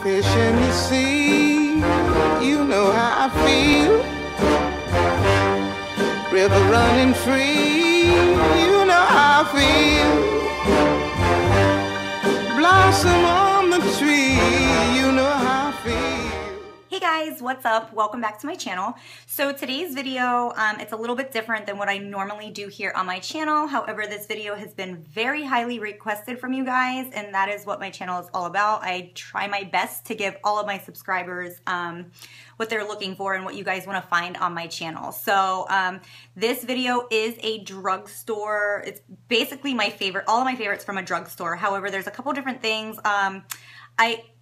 fish in the sea, you know how I feel. River running free, you know how I feel. Blossom on the tree, you know how I feel. Hey guys, what's up? Welcome back to my channel. So today's video, it's a little bit different than what I normally do here on my channel. However, this video has been very highly requested from you guys, and that is what my channel is all about. I try my best to give all of my subscribers what they're looking for and what you guys want to find on my channel. So this video is a drugstore. It's basically my favorite, all of my favorites from a drugstore. However, there's a couple different things.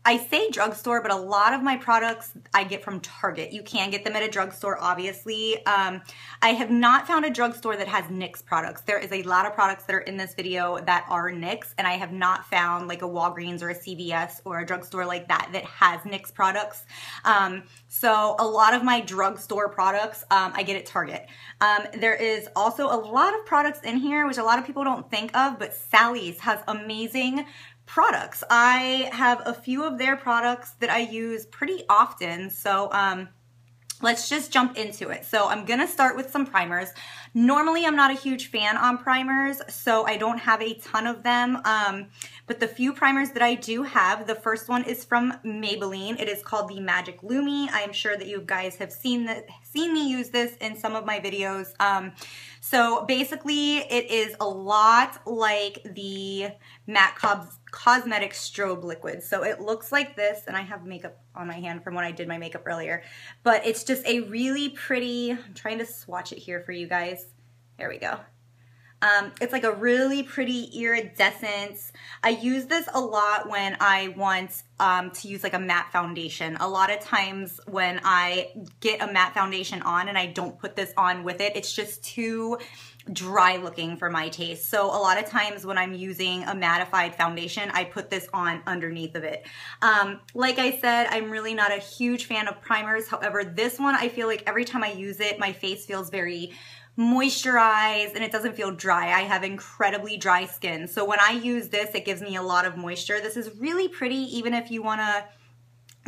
I say drugstore, but a lot of my products I get from Target. You can get them at a drugstore, obviously. I have not found a drugstore that has NYX products. There is a lot of products that are in this video that are NYX, and I have not found like a Walgreens or a CVS or a drugstore like that that has NYX products. So a lot of my drugstore products I get at Target. There is also a lot of products in here, which a lot of people don't think of, but Sally's has amazing products. I have a few of their products that I use pretty often, so let's just jump into it. So I'm gonna start with some primers. Normally I'm not a huge fan on primers, so I don't have a ton of them, but the few primers that I do have, the first one is from Maybelline. It is called the Magic Lumi. I am sure that you guys have seen me use this in some of my videos. So basically it is a lot like the Matte Cosmetic Strobe Liquid. So it looks like this, and I have makeup on my hand from when I did my makeup earlier, but it's just a really pretty, I'm trying to swatch it here for you guys. There we go. It's like a really pretty iridescence. I use this a lot when I want to use like a matte foundation. A lot of times when I get a matte foundation on and I don't put this on with it, it's just too dry looking for my taste. So a lot of times when I'm using a mattified foundation, I put this on underneath of it. Like I said, I'm really not a huge fan of primers. However, this one, I feel like every time I use it, my face feels very moisturized and it doesn't feel dry. I have incredibly dry skin. So when I use this, it gives me a lot of moisture. This is really pretty even if you want to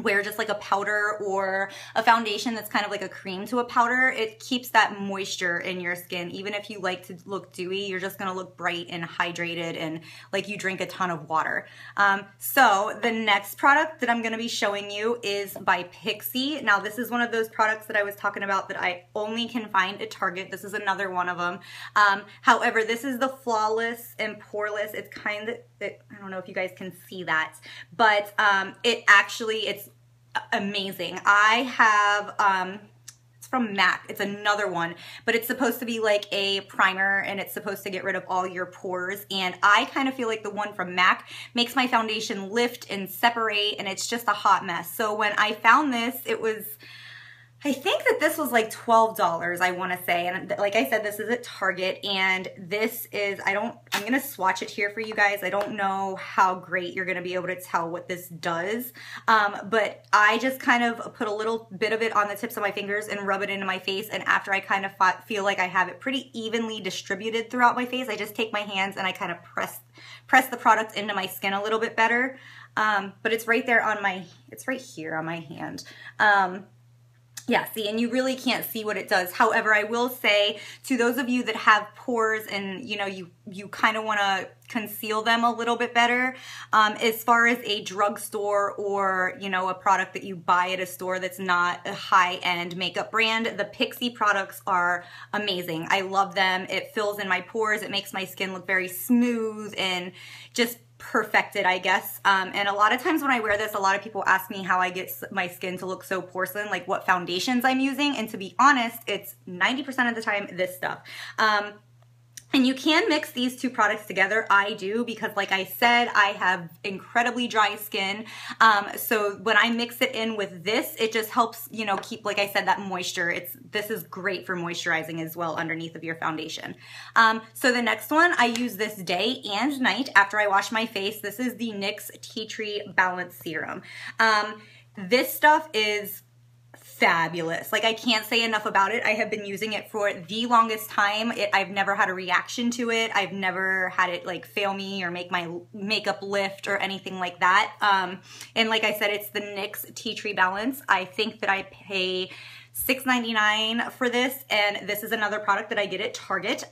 wear just like a powder or a foundation that's kind of like a cream to a powder. It keeps that moisture in your skin. Even if you like to look dewy, you're just gonna look bright and hydrated and like you drink a ton of water. So the next product that I'm gonna be showing you is by Pixy. Now this is one of those products that I was talking about that I only can find at Target. This is another one of them. However, this is the Flawless and Poreless. It's kind of, I don't know if you guys can see that, but it's amazing. I have, it's from MAC. It's another one, but it's supposed to be like a primer and it's supposed to get rid of all your pores. And I kind of feel like the one from MAC makes my foundation lift and separate, and it's just a hot mess. So when I found this, it was, I think that this was like $12, I want to say. And like I said, this is at Target, and this is, I'm going to swatch it here for you guys. I don't know how great you're going to be able to tell what this does. But I just kind of put a little bit of it on the tips of my fingers and rub it into my face. And after I kind of feel like I have it pretty evenly distributed throughout my face, I just take my hands and I kind of press the product into my skin a little bit better. But it's right there on it's right here on my hand. Yeah, see, and you really can't see what it does. However, I will say to those of you that have pores and, you know, you kind of want to conceal them a little bit better, as far as a drugstore or, you know, a product that you buy at a store that's not a high-end makeup brand, the Pixy products are amazing. I love them. It fills in my pores. It makes my skin look very smooth and just perfected, I guess. And a lot of times when I wear this, a lot of people ask me how I get my skin to look so porcelain, like what foundations I'm using. And to be honest, it's 90% of the time this stuff. And you can mix these two products together. I do, because like I said, I have incredibly dry skin. So when I mix it in with this, it just helps, you know, keep, like I said, that moisture. This is great for moisturizing as well underneath of your foundation. So the next one, I use this day and night after I wash my face. This is the NYX Tea Tree Balance Serum. This stuff is fabulous. Like, I can't say enough about it. I have been using it for the longest time. I've never had a reaction to it. I've never had it like fail me or make my makeup lift or anything like that. And like I said, it's the NYX Tea Tree Balance. I think that I pay $6.99 for this, and this is another product that I get at Target.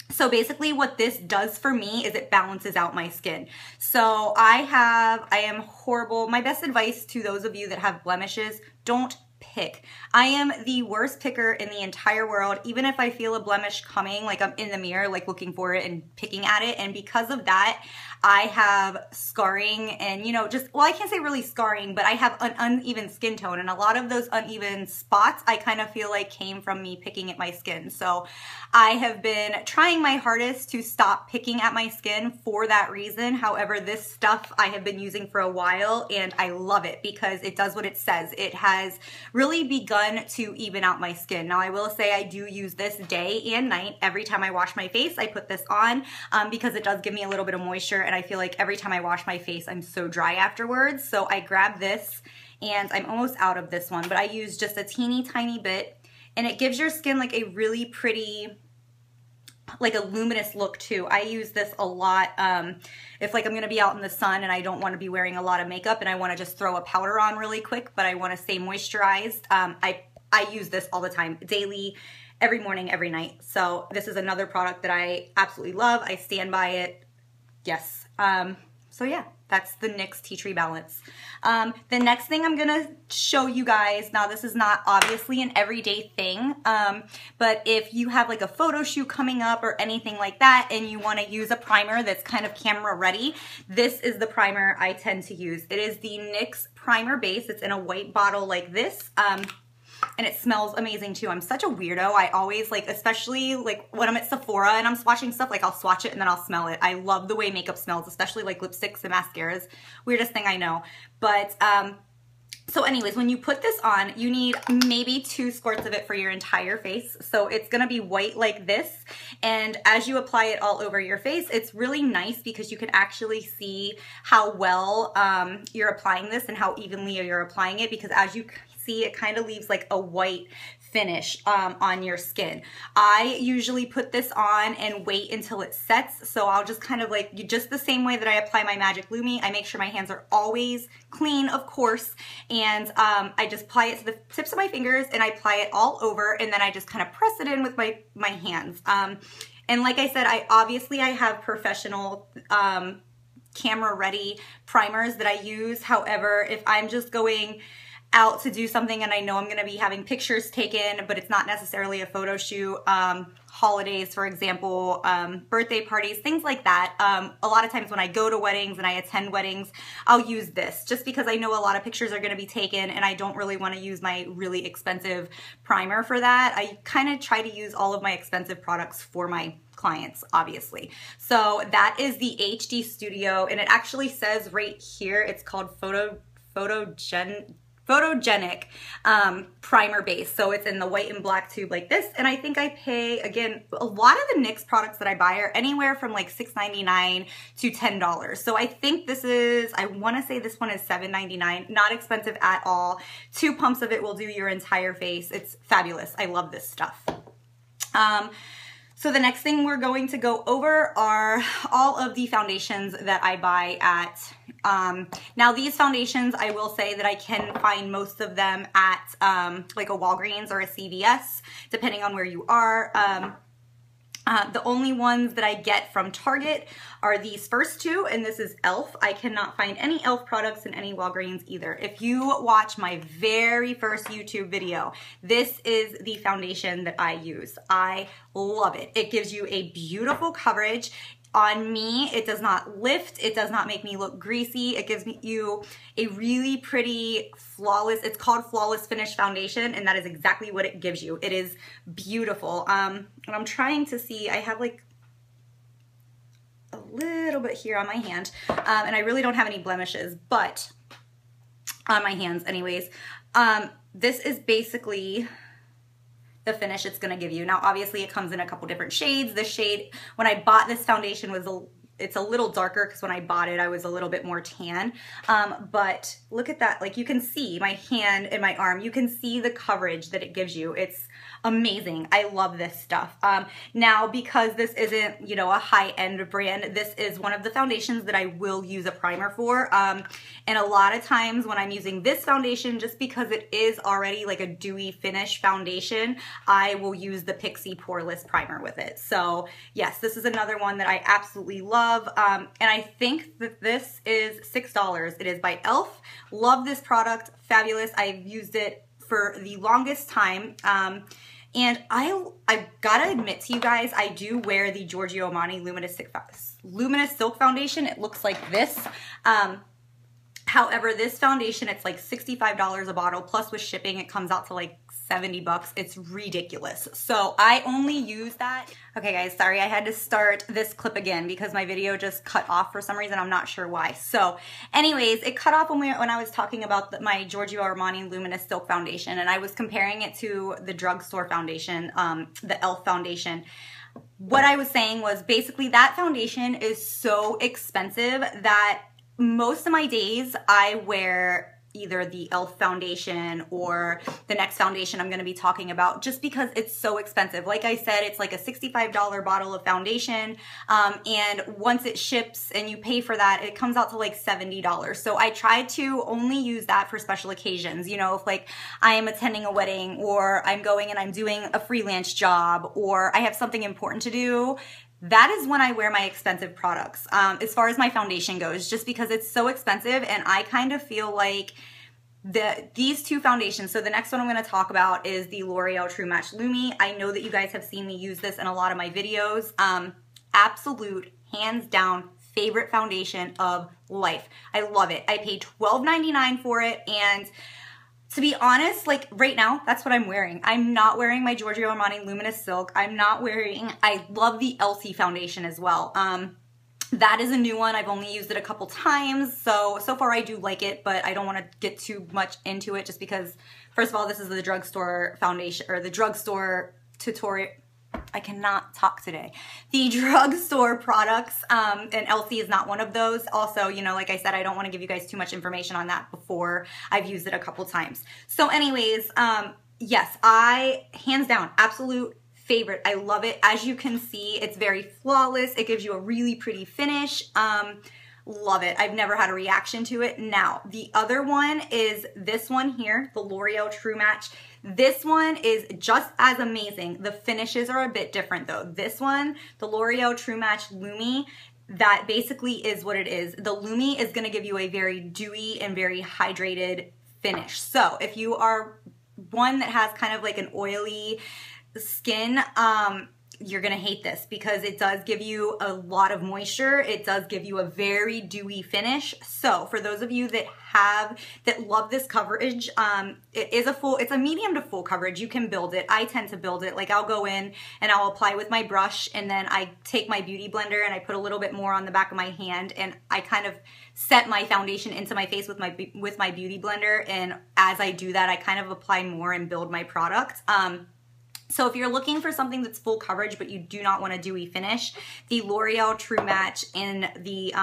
So basically what this does for me is it balances out my skin. So I am horrible. My best advice to those of you that have blemishes, don't pick. I am the worst picker in the entire world. Even if I feel a blemish coming, like I'm in the mirror, like looking for it and picking at it. And because of that, I have scarring and, you know, just, well, I can't say really scarring, but I have an uneven skin tone. And a lot of those uneven spots, I kind of feel like came from me picking at my skin. So I have been trying my hardest to stop picking at my skin for that reason. However, this stuff I have been using for a while and I love it because it does what it says. It has really begun to even out my skin. Now, I will say I do use this day and night. Every time I wash my face, I put this on because it does give me a little bit of moisture, and I feel like every time I wash my face, I'm so dry afterwards. So I grab this, and I'm almost out of this one, but I use just a teeny tiny bit, and it gives your skin like a really pretty, like a luminous look too. I use this a lot if like I'm gonna be out in the sun and I don't wanna be wearing a lot of makeup and I wanna just throw a powder on really quick, but I wanna stay moisturized. I use this all the time, daily, every morning, every night. So this is another product that I absolutely love. I stand by it, yes. So yeah, that's the NYX Tea Tree Balance. The next thing I'm gonna show you guys, now this is not obviously an everyday thing, but if you have like a photo shoot coming up or anything like that and you wanna use a primer that's kind of camera ready, this is the primer I tend to use. It is the NYX Primer Base. It's in a white bottle like this. And it smells amazing too. I'm such a weirdo. I always like, especially like when I'm at Sephora and I'm swatching stuff, like I'll swatch it and then I'll smell it. I love the way makeup smells, especially like lipsticks and mascaras. Weirdest thing I know. But so anyways, when you put this on, you need maybe 2 squirts of it for your entire face. So it's gonna be white like this. And as you apply it all over your face, it's really nice because you can actually see how well you're applying this and how evenly you're applying it, because as you see, it kind of leaves like a white finish on your skin. I usually put this on and wait until it sets. So I'll just kind of like, just the same way that I apply my Magic Lumi, I make sure my hands are always clean, of course. And I just apply it to the tips of my fingers and I apply it all over, and then I just kind of press it in with my hands. And like I said, I have professional camera ready primers that I use. However, if I'm just going out to do something and I know I'm gonna be having pictures taken, but it's not necessarily a photo shoot, holidays, for example, birthday parties, things like that. A lot of times when I go to weddings and I attend weddings, I'll use this just because I know a lot of pictures are gonna be taken and I don't really wanna use my really expensive primer for that. I kind of try to use all of my expensive products for my clients, obviously. So that is the HD Studio, and it actually says right here, it's called Photogenic primer base. So it's in the white and black tube like this. And I think I pay, again, a lot of the NYX products that I buy are anywhere from like $6.99 to $10. So I think this is, I want to say this one is $7.99, not expensive at all. 2 pumps of it will do your entire face. It's fabulous. I love this stuff. So the next thing we're going to go over are all of the foundations that I buy at, now these foundations, I will say that I can find most of them at like a Walgreens or a CVS, depending on where you are. The only ones that I get from Target are these first 2, and this is e.l.f. I cannot find any e.l.f. products in any Walgreens either. If you watch my very first YouTube video, this is the foundation that I use. I love it. It gives you a beautiful coverage. On me, it does not lift, it does not make me look greasy, it gives you a really pretty flawless, it's called Flawless Finish Foundation, and that is exactly what it gives you. It is beautiful. And I'm trying to see, I have like a little bit here on my hand, and I really don't have any blemishes, but on my hands anyways. This is basically the finish it's gonna give you. Now, obviously it comes in a couple different shades. The shade, when I bought this foundation, it's a little darker because when I bought it, I was a little bit more tan. But look at that. Like you can see my hand and my arm. You can see the coverage that it gives you. It's amazing. I love this stuff. Now, because this isn't, you know, a high-end brand, this is one of the foundations that I will use a primer for. And a lot of times when I'm using this foundation, just because it is already like a dewy finish foundation, I will use the Pixy Poreless primer with it. So yes, this is another one that I absolutely love. And I think that this is $6. It is by e.l.f. Love this product. Fabulous. I've used it for the longest time. And I gotta admit to you guys, I do wear the Giorgio Armani Luminous Silk Foundation. It looks like this. However, this foundation, it's like $65 a bottle, plus with shipping, it comes out to like 70 bucks. It's ridiculous. So I only use that. Okay guys, sorry, I had to start this clip again because my video just cut off for some reason. I'm not sure why. So anyways, it cut off when I was talking about my Giorgio Armani Luminous Silk Foundation, and I was comparing it to the Drugstore foundation, the e.l.f. foundation. What I was saying was basically that foundation is so expensive that most of my days I wear either the e.l.f. foundation or the next foundation I'm going to be talking about, just because it's so expensive. Like I said, it's like a $65 bottle of foundation, and once it ships and you pay for that, it comes out to like $70. So I try to only use that for special occasions. You know, if like I am attending a wedding, or I'm going and I'm doing a freelance job, or I have something important to do, that is when I wear my expensive products, as far as my foundation goes, just because it's so expensive. And I kind of feel like these two foundations, so the next one I'm going to talk about is the L'Oreal Trumatch Lumi. I know that you guys have seen me use this in a lot of my videos. Absolute, hands down, favorite foundation of life. I love it. I paid $12.99 for it, and to be honest, like right now, that's what I'm wearing. I'm not wearing my Giorgio Armani Luminous Silk. I'm not wearing, I love the Elsie foundation as well. That is a new one. I've only used it a couple times. So far I do like it, but I don't want to get too much into it just because, first of all, this is the Drugstore foundation, or the Drugstore tutorial. I cannot talk today. The Drugstore products, and Elsie is not one of those. Also, you know, like I said, I don't want to give you guys too much information on that before I've used it a couple times. So anyways, yes, hands down, absolute favorite. I love it. As you can see, it's very flawless. It gives you a really pretty finish. Love it. I've never had a reaction to it. Now, the other one is this one here, the L'Oreal Trumatch. This one is just as amazing. The finishes are a bit different though. This one, the L'Oreal Trumatch Lumi, that basically is what it is. The Lumi is going to give you a very dewy and very hydrated finish. So if you are one that has kind of like an oily skin, you're gonna hate this because it does give you a lot of moisture. It does give you a very dewy finish. So for those of you that love this coverage, it's a medium to full coverage. You can build it. I tend to build it. Like I'll go in and I'll apply with my brush, and then I take my beauty blender and I put a little bit more on the back of my hand, and I kind of set my foundation into my face with my beauty blender. And as I do that, I kind of apply more and build my product. So if you're looking for something that's full coverage but you do not want a dewy finish, the L'Oreal Trumatch in the,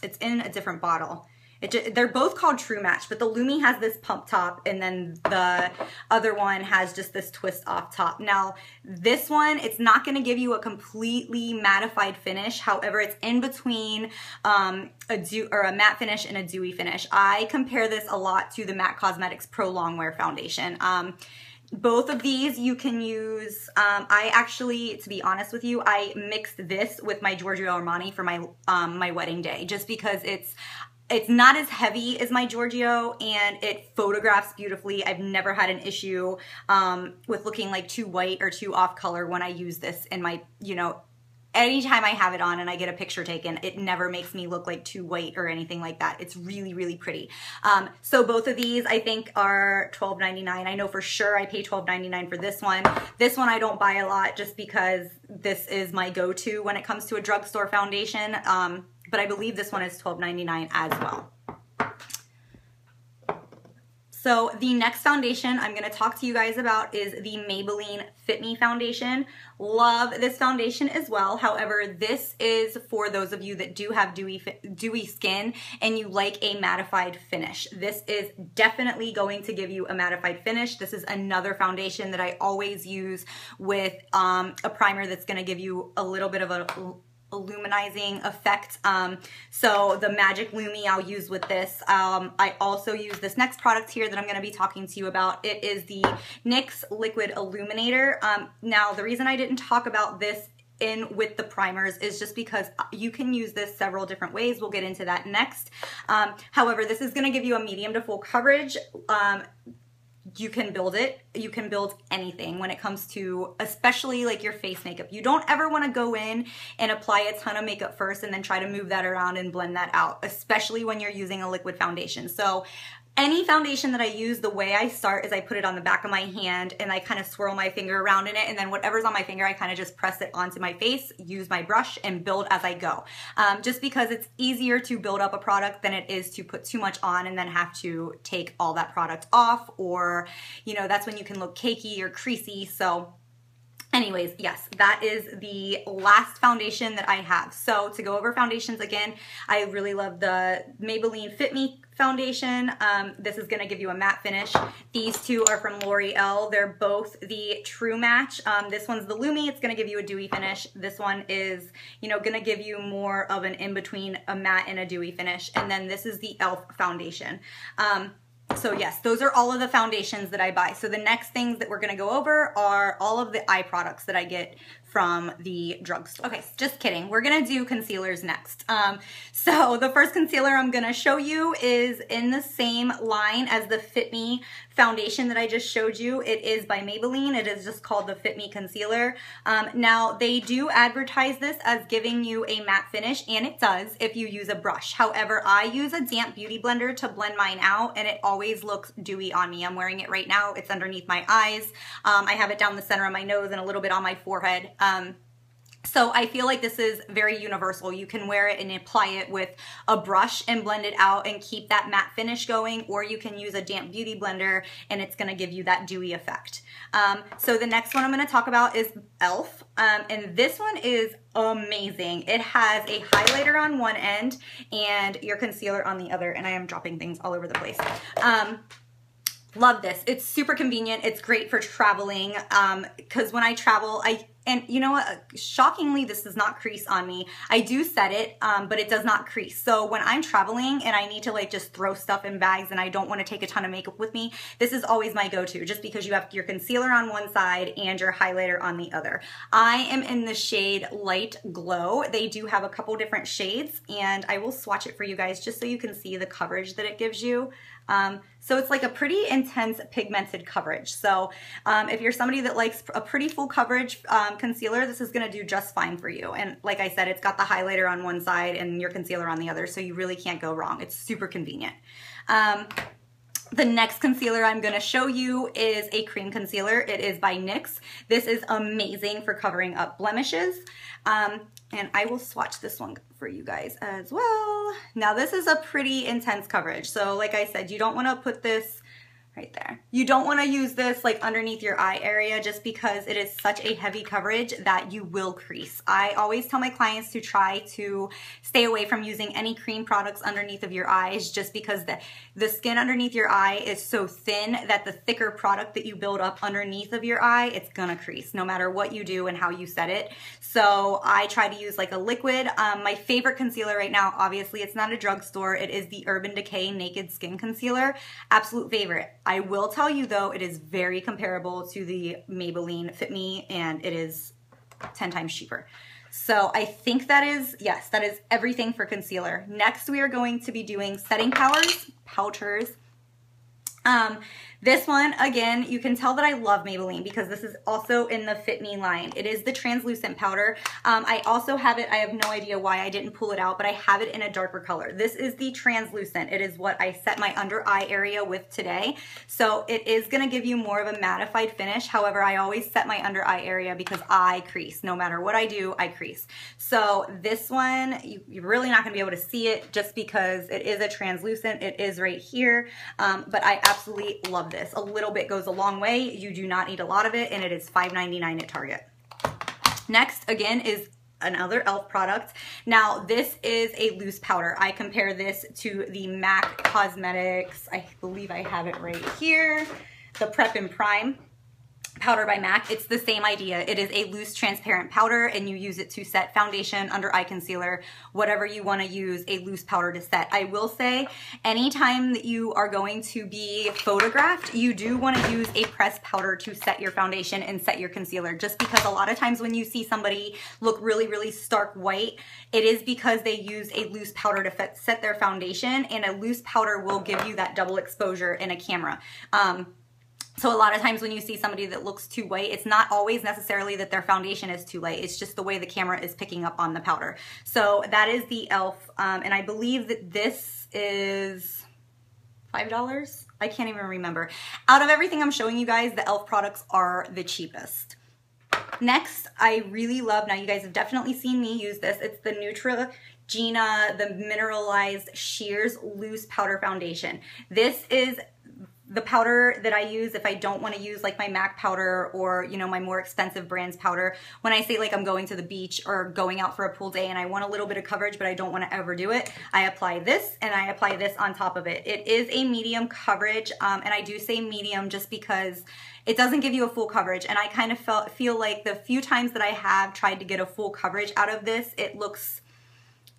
it's in a different bottle. They're both called Trumatch, but the Lumi has this pump top, and then the other one has just this twist off top. Now, this one, it's not going to give you a completely mattified finish. However, it's in between a matte finish and a dewy finish. I compare this a lot to the MAC Cosmetics Pro Longwear Foundation. Both of these you can use. I actually, to be honest with you, I mixed this with my Giorgio Armani for my my wedding day, just because it's not as heavy as my Giorgio, and it photographs beautifully. I've never had an issue with looking like too white or too off color when I use this in my, you know, anytime I have it on and I get a picture taken, it never makes me look like too white or anything like that. It's really, really pretty. So both of these I think are $12.99. I know for sure I pay $12.99 for this one. This one I don't buy a lot just because this is my go-to when it comes to a drugstore foundation. But I believe this one is $12.99 as well. So the next foundation I'm going to talk to you guys about is the Maybelline Fit Me foundation. Love this foundation as well. However, this is for those of you that do have dewy skin and you like a mattified finish. This is definitely going to give you a mattified finish. This is another foundation that I always use with a primer that's going to give you a little bit of a illuminizing effect. So the Magic Lumi I'll use with this. I also use this next product here that I'm going to be talking to you about. It is the NYX Liquid Illuminator. Now the reason I didn't talk about this in with the primers is just because you can use this several different ways. We'll get into that next. However, this is going to give you a medium to full coverage. You can build it. You can build anything when it comes to, especially like your face makeup. You don't ever want to go in and apply a ton of makeup first and then try to move that around and blend that out, especially when you're using a liquid foundation. So any foundation that I use, the way I start is I put it on the back of my hand and I kind of swirl my finger around in it, and then whatever's on my finger, I kind of just press it onto my face, use my brush, and build as I go. Just because it's easier to build up a product than it is to put too much on and then have to take all that product off, or, you know, that's when you can look cakey or creasy. So anyways, yes, that is the last foundation that I have. So to go over foundations again, I really love the Maybelline Fit Me foundation. This is going to give you a matte finish. These two are from Loreal. They're both the Trumatch. This one's the Lumi. It's going to give you a dewy finish. This one is, you know, going to give you more of an in-between a matte and a dewy finish. And then this is the e.l.f. foundation. So yes, those are all of the foundations that I buy. So the next things that we're going to go over are all of the eye products that I get from the drugstore. Okay, just kidding. We're going to do concealers next. So the first concealer I'm going to show you is in the same line as the Fit Me foundation that I just showed you. It is by Maybelline. It is just called the Fit Me Concealer. Now they do advertise this as giving you a matte finish, and it does if you use a brush. However, I use a damp beauty blender to blend mine out, and it always looks dewy on me. I'm wearing it right now. It's underneath my eyes. I have it down the center of my nose and a little bit on my forehead. So I feel like this is very universal. You can wear it and apply it with a brush and blend it out and keep that matte finish going, or you can use a damp beauty blender and it's gonna give you that dewy effect. So the next one I'm gonna talk about is e.l.f. And this one is amazing. It has a highlighter on one end and your concealer on the other, and I am dropping things all over the place. Love this. It's super convenient. It's great for traveling because when I travel, and you know what, shockingly, this does not crease on me. I do set it, but it does not crease. So when I'm traveling and I need to like just throw stuff in bags and I don't want to take a ton of makeup with me, this is always my go-to, just because you have your concealer on one side and your highlighter on the other. I am in the shade Light Glow. They do have a couple different shades, and I will swatch it for you guys just so you can see the coverage that it gives you. So it's like a pretty intense pigmented coverage. So if you're somebody that likes a pretty full coverage concealer, this is gonna do just fine for you. And like I said, it's got the highlighter on one side and your concealer on the other, so you really can't go wrong. It's super convenient. The next concealer I'm going to show you is a cream concealer. It is by NYX. This is amazing for covering up blemishes. And I will swatch this one for you guys as well. Now this is a pretty intense coverage. So like I said, you don't want to put this right there. You don't want to use this like underneath your eye area, just because it is such a heavy coverage that you will crease. I always tell my clients to try to stay away from using any cream products underneath of your eyes, just because the skin underneath your eye is so thin that the thicker product that you build up underneath of your eye, it's gonna crease no matter what you do and how you set it. So I try to use like a liquid. My favorite concealer right now, obviously it's not a drugstore, it is the Urban Decay Naked Skin Concealer. Absolute favorite. I will tell you though, it is very comparable to the Maybelline Fit Me, and it is 10 times cheaper. So I think that is, yes, that is everything for concealer. Next, we are going to be doing setting powders. This one, again, you can tell that I love Maybelline because this is also in the Fit Me line. It is the translucent powder. I also have it, I have no idea why I didn't pull it out, but I have it in a darker color. This is the translucent. It is what I set my under eye area with today. So it is gonna give you more of a mattified finish. However, I always set my under eye area because I crease. No matter what I do, I crease. So this one, you're really not gonna be able to see it just because it is a translucent. It is right here, but I absolutely love this. A little bit goes a long way. You do not need a lot of it, and it is $5.99 at Target. Next, again, is another e.l.f. product. Now, this is a loose powder. I compare this to the MAC Cosmetics, I believe I have it right here, the Prep and Prime powder by MAC. It's the same idea. It is a loose transparent powder, and you use it to set foundation, under eye concealer, whatever you want to use a loose powder to set. I will say, anytime that you are going to be photographed, you do want to use a pressed powder to set your foundation and set your concealer, just because a lot of times when you see somebody look really, really stark white, it is because they use a loose powder to set their foundation, and a loose powder will give you that double exposure in a camera. So a lot of times when you see somebody that looks too white, it's not always necessarily that their foundation is too light. It's just the way the camera is picking up on the powder. So that is the e.l.f. And I believe that this is $5. I can't even remember. Out of everything I'm showing you guys, the e.l.f. products are the cheapest. Next, I really love, now you guys have definitely seen me use this. It's the Neutrogena, the Mineralized Sheers Loose Powder Foundation. This is the powder that I use if I don't want to use like my MAC powder or, you know, my more expensive brands powder. When I say like I'm going to the beach or going out for a pool day and I want a little bit of coverage but I don't want to overdo it, I apply this and I apply this on top of it. It is a medium coverage, and I do say medium just because it doesn't give you a full coverage, and I kind of feel like the few times that I have tried to get a full coverage out of this, it looks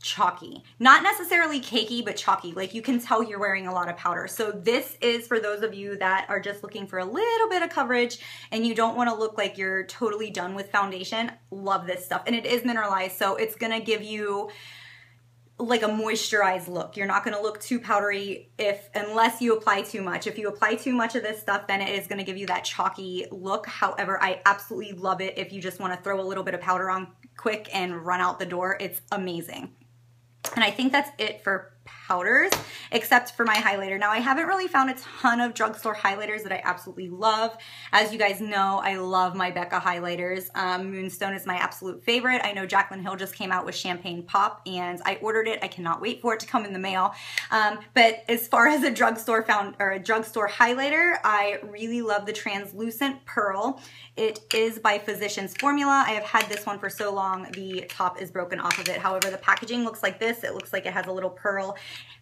chalky. Not necessarily cakey, but chalky. Like you can tell you're wearing a lot of powder. So this is for those of you that are just looking for a little bit of coverage and you don't want to look like you're totally done with foundation. Love this stuff. And it is mineralized, so it's going to give you like a moisturized look. You're not going to look too powdery unless you apply too much. If you apply too much of this stuff, then it is going to give you that chalky look. However, I absolutely love it if you just want to throw a little bit of powder on quick and run out the door. It's amazing. And I think that's it for powders, except for my highlighter. Now, I haven't really found a ton of drugstore highlighters that I absolutely love. As you guys know, I love my Becca highlighters. Moonstone is my absolute favorite. I know Jaclyn Hill just came out with Champagne Pop, and I ordered it. I cannot wait for it to come in the mail. But as far as a drugstore highlighter, I really love the Translucent Pearl. It is by Physicians Formula. I have had this one for so long, the top is broken off of it. However, the packaging looks like this. It looks like it has a little pearl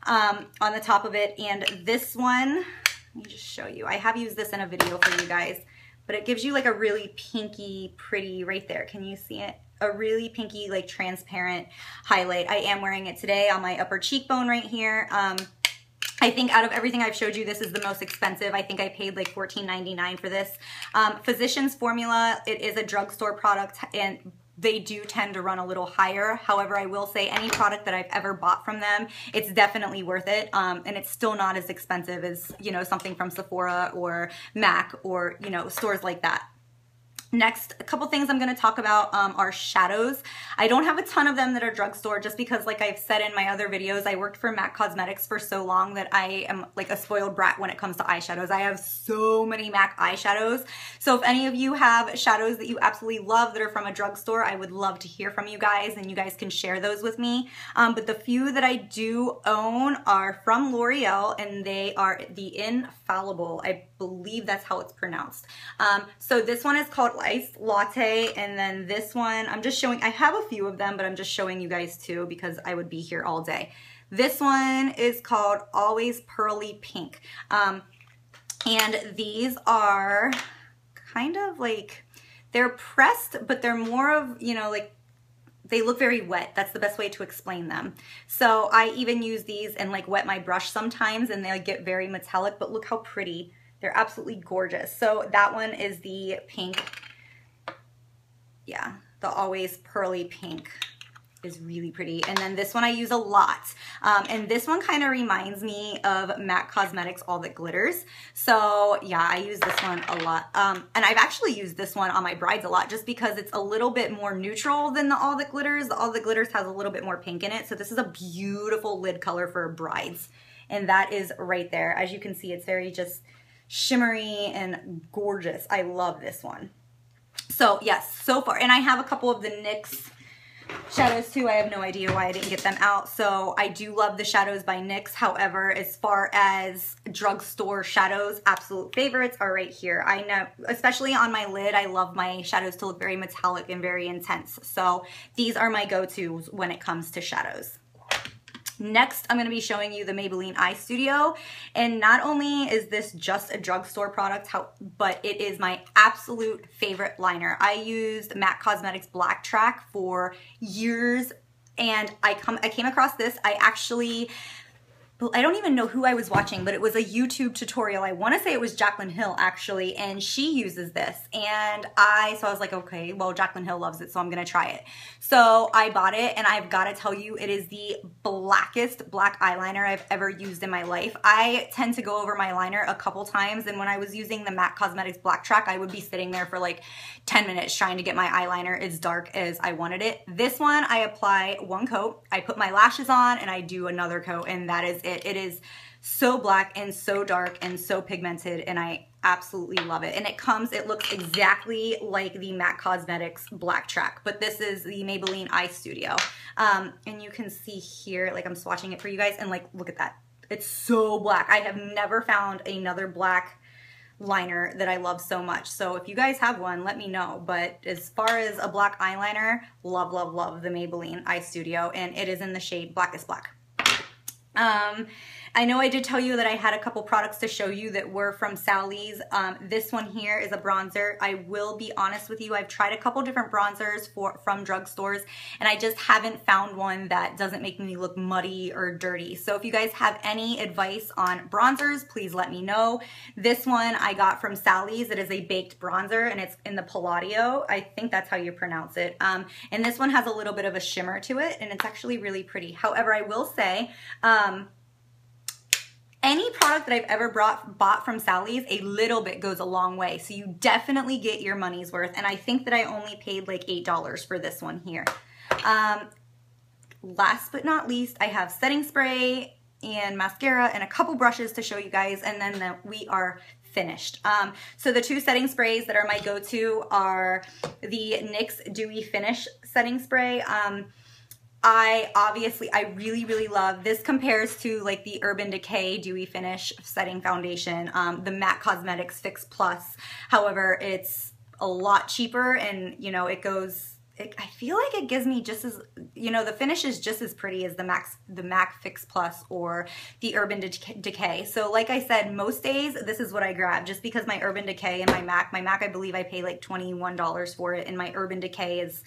on the top of it. And this one, let me just show you. I have used this in a video for you guys, but it gives you like a really pinky, pretty, right there. Can you see it? A really pinky, like transparent highlight. I am wearing it today on my upper cheekbone right here. I think out of everything I've showed you, this is the most expensive. I think I paid like $14.99 for this. Physicians Formula, it is a drugstore product, and they do tend to run a little higher. However, I will say any product that I've ever bought from them, it's definitely worth it. And it's still not as expensive as, you know, something from Sephora or MAC or, you know, stores like that. Next, a couple things I'm going to talk about are shadows. I don't have a ton of them that are drugstore just because, like I've said in my other videos, I worked for MAC Cosmetics for so long that I am like a spoiled brat when it comes to eyeshadows. I have so many MAC eyeshadows. So if any of you have shadows that you absolutely love that are from a drugstore, I would love to hear from you guys, and you guys can share those with me. But the few that I do own are from Loreal, and they are the Infallible. I believe that's how it's pronounced. So this one is called Iced Latte, and then this one, I'm just showing, I have a few of them, but I'm just showing you guys too because I would be here all day. This one is called Always Pearly Pink. And these are kind of like, they're pressed, but they're more of, you know, like, they look very wet. That's the best way to explain them. So I even use these and like wet my brush sometimes, and they get very metallic, but look how pretty. They're absolutely gorgeous. So that one is the pink. Yeah, the Always Pearly Pink is really pretty. And then this one I use a lot. And this one kind of reminds me of MAC Cosmetics All That Glitters. So yeah, I use this one a lot. And I've actually used this one on my brides a lot just because it's a little bit more neutral than the All That Glitters. The All That Glitters has a little bit more pink in it. So this is a beautiful lid color for brides. And that is right there. As you can see, it's very just shimmery and gorgeous. I love this one. So yes, so far, and I have a couple of the NYX Shadows too, I have no idea why I didn't get them out. So I do love the shadows by NYX. However, as far as drugstore shadows, absolute favorites are right here. I know, especially on my lid, I love my shadows to look very metallic and very intense. So these are my go-tos when it comes to shadows. Next, I'm going to be showing you the Maybelline Eye Studio, and not only is this just a drugstore product, but it is my absolute favorite liner. I used MAC Cosmetics Black Track for years, and I came across this. I don't even know who I was watching, but it was a YouTube tutorial. I want to say it was Jaclyn Hill actually, and she uses this. And so I was like, okay, well, Jaclyn Hill loves it, so I'm going to try it. So I bought it, and I've got to tell you, it is the blackest black eyeliner I've ever used in my life. I tend to go over my liner a couple times, and when I was using the MAC Cosmetics Black Track, I would be sitting there for like 10 minutes trying to get my eyeliner as dark as I wanted it. This one, I apply one coat, I put my lashes on, and I do another coat, and that is it. It is so black and so dark and so pigmented, and I absolutely love it. And it looks exactly like the MAC Cosmetics Black Track, but this is the Maybelline Eye Studio. And you can see here, like I'm swatching it for you guys, and like, look at that. It's so black. I have never found another black liner that I love so much. So if you guys have one, let me know. But as far as a black eyeliner, love, love, love the Maybelline Eye Studio, and it is in the shade Blackest Black. I know I did tell you that I had a couple products to show you that were from Sally's. This one here is a bronzer. I will be honest with you, I've tried a couple different bronzers from drugstores, and I just haven't found one that doesn't make me look muddy or dirty. So if you guys have any advice on bronzers, please let me know. This one I got from Sally's. It is a baked bronzer, and it's in the Palladio. I think that's how you pronounce it. And this one has a little bit of a shimmer to it, and it's actually really pretty. However, I will say, any product that I've ever bought from Sally's, a little bit goes a long way. So you definitely get your money's worth. And I think that I only paid like $8 for this one here. Last but not least, I have setting spray and mascara and a couple brushes to show you guys, and then we are finished. So the two setting sprays that are my go-to are the NYX Dewy Finish setting spray. I really, really love this. Compares to like the Urban Decay Dewy Finish setting foundation, the MAC Cosmetics Fix Plus. However, it's a lot cheaper, and you know, I feel like it gives me just as, you know, the finish is just as pretty as the MAC Fix Plus or the Urban Decay. So like I said, most days this is what I grab, just because my Urban Decay and my MAC I believe I pay like $21 for it, and my Urban Decay is,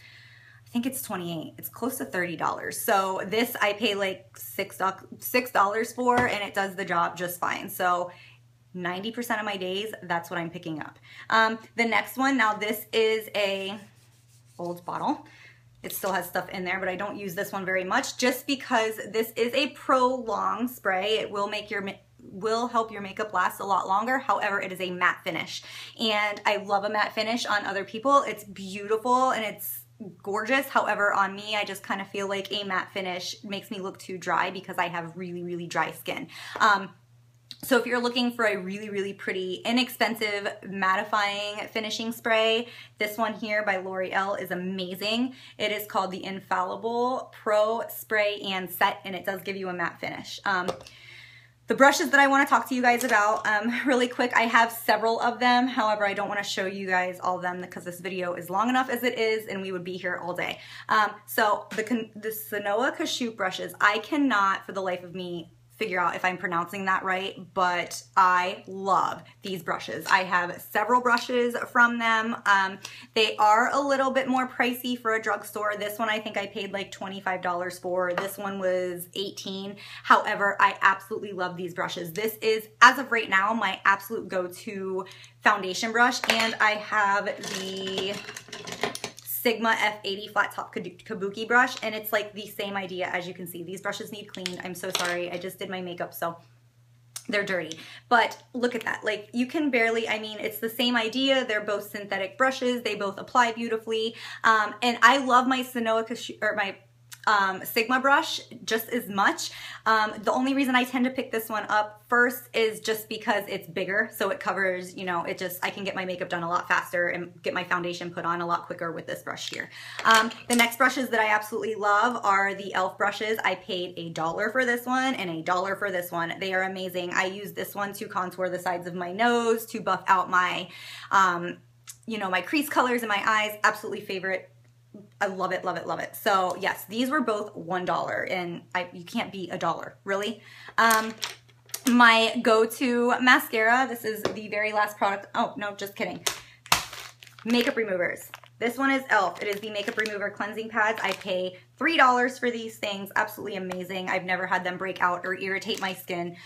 I think it's $28. It's close to $30. So this I pay like $6 for, and it does the job just fine. So 90% of my days, that's what I'm picking up. The next one, now this is a old bottle. It still has stuff in there, but I don't use this one very much, just because this is a pro-long spray. It will help your makeup last a lot longer. However, it is a matte finish, and I love a matte finish on other people. It's beautiful and it's gorgeous. However, on me, I just kind of feel like a matte finish makes me look too dry because I have really, really dry skin. So if you're looking for a really, really pretty, inexpensive, mattifying finishing spray, this one here by Loreal is amazing. It is called the Infallible Pro Spray and Set, and it does give you a matte finish. The brushes that I want to talk to you guys about really quick, I have several of them. However, I don't want to show you guys all of them because this video is long enough as it is, and we would be here all day. So the Sonia Kashuk brushes, I cannot for the life of me figure out if I'm pronouncing that right, but I love these brushes. I have several brushes from them. They are a little bit more pricey for a drugstore. This one I think I paid like $25 for. This one was $18. However, I absolutely love these brushes. This is, as of right now, my absolute go-to foundation brush, and I have the Sigma F80 flat top kabuki brush, and it's like the same idea. As you can see, these brushes need cleaned. I'm so sorry, I just did my makeup, so they're dirty. But look at that, like you can barely, I mean, it's the same idea. They're both synthetic brushes. They both apply beautifully. And I love my Sonia Kashuk, or my Sigma brush just as much. The only reason I tend to pick this one up first is just because it's bigger, so it covers, you know, I can get my makeup done a lot faster and get my foundation put on a lot quicker with this brush here. The next brushes that I absolutely love are the e.l.f. brushes. I paid $1 for this one and $1 for this one. They are amazing. I use this one to contour the sides of my nose, to buff out my, you know, my crease colors in my eyes. Absolutely favorite. I love it, love it, love it. So yes, these were both $1 and you can't beat $1, really. My go-to mascara, this is the very last product. Oh, no, just kidding. Makeup removers. This one is e.l.f. It is the makeup remover cleansing pads. I pay $3 for these things. Absolutely amazing. I've never had them break out or irritate my skin.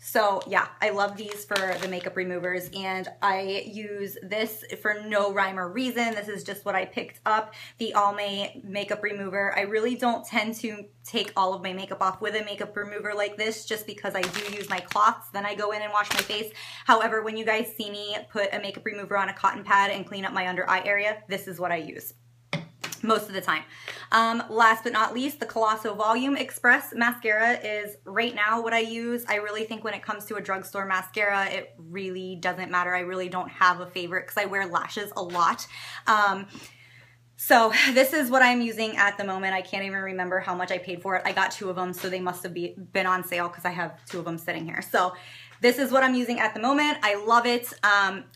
So yeah, I love these for the makeup removers, and I use this for no rhyme or reason. This is just what I picked up, the Almay makeup remover. I really don't tend to take all of my makeup off with a makeup remover like this, just because I do use my cloths, then I go in and wash my face. However, when you guys see me put a makeup remover on a cotton pad and clean up my under eye area, this is what I use most of the time. Last but not least, the Colosso Volume Express mascara is right now what I use. I really think when it comes to a drugstore mascara, it really doesn't matter. I really don't have a favorite because I wear lashes a lot. So this is what I'm using at the moment. I can't even remember how much I paid for it. I got 2 of them, so they must have been on sale because I have 2 of them sitting here. So this is what I'm using at the moment. I love it.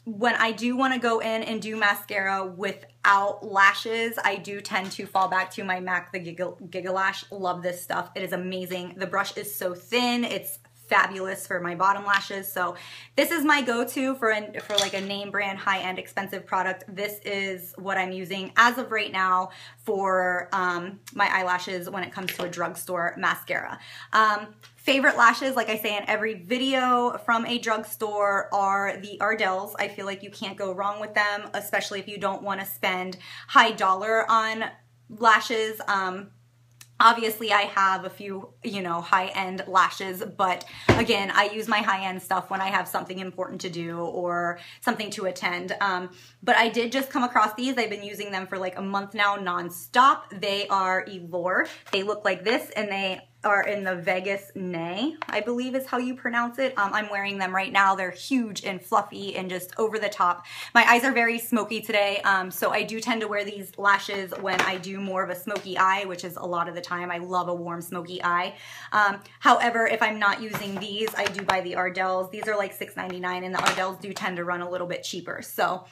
When I do want to go in and do mascara without lashes, I do tend to fall back to my MAC, the Giga Lash. Love this stuff. It is amazing. The brush is so thin. It's fabulous for my bottom lashes. So this is my go-to for like a name brand, high-end, expensive product. This is what I'm using as of right now for my eyelashes when it comes to a drugstore mascara. Favorite lashes, like I say in every video from a drugstore, are the Ardells. I feel like you can't go wrong with them, especially if you don't want to spend high dollar on lashes. Obviously, I have a few, you know, high-end lashes, but again, I use my high-end stuff when I have something important to do or something to attend. But I did just come across these. I've been using them for like a month now, non-stop. They are Ellure. They look like this, and they are in the Vegas Nay, I believe is how you pronounce it. I'm wearing them right now. They're huge and fluffy and just over the top. My eyes are very smoky today, so I do tend to wear these lashes when I do more of a smoky eye, which is a lot of the time. I love a warm smoky eye. However, if I'm not using these, I do buy the Ardells. These are like $6.99, and the Ardells do tend to run a little bit cheaper. So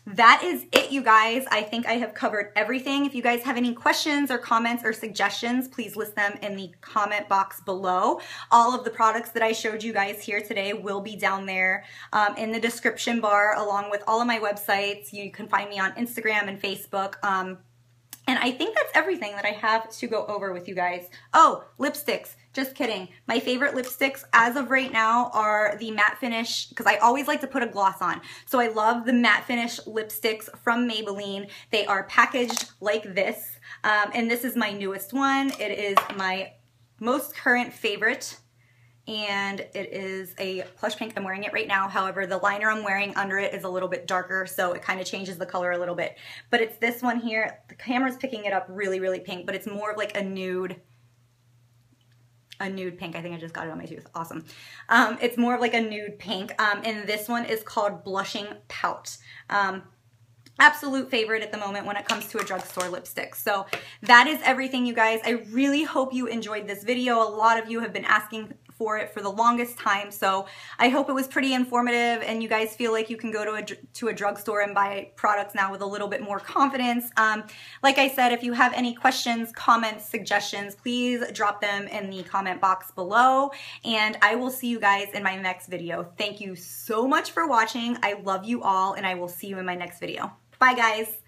that is it, you guys. I think I have covered everything. If you guys have any questions or comments or suggestions, please list them in the comment box below. All of the products that I showed you guys here today will be down there in the description bar, along with all of my websites. You can find me on Instagram and Facebook. And I think that's everything that I have to go over with you guys. Oh, lipsticks. Just kidding. My favorite lipsticks as of right now are the matte finish, because I always like to put a gloss on. So I love the matte finish lipsticks from Maybelline. They are packaged like this. And this is my newest one. It is my most current favorite. And it is a plush pink. I'm wearing it right now. However, the liner I'm wearing under it is a little bit darker, so it kind of changes the color a little bit. But it's this one here. The camera's picking it up really, really pink, but it's more of like a nude pink. I think I just got it on my tooth. Awesome. It's more of like a nude pink. And this one is called Blushing Pout. Absolute favorite at the moment when it comes to a drugstore lipstick. So that is everything, you guys. I really hope you enjoyed this video. A lot of you have been asking for it for the longest time, so I hope it was pretty informative and you guys feel like you can go to a drugstore and buy products now with a little bit more confidence. Like I said, if you have any questions, comments, suggestions, please drop them in the comment box below, and I will see you guys in my next video. Thank you so much for watching. I love you all, and I will see you in my next video. Bye, guys.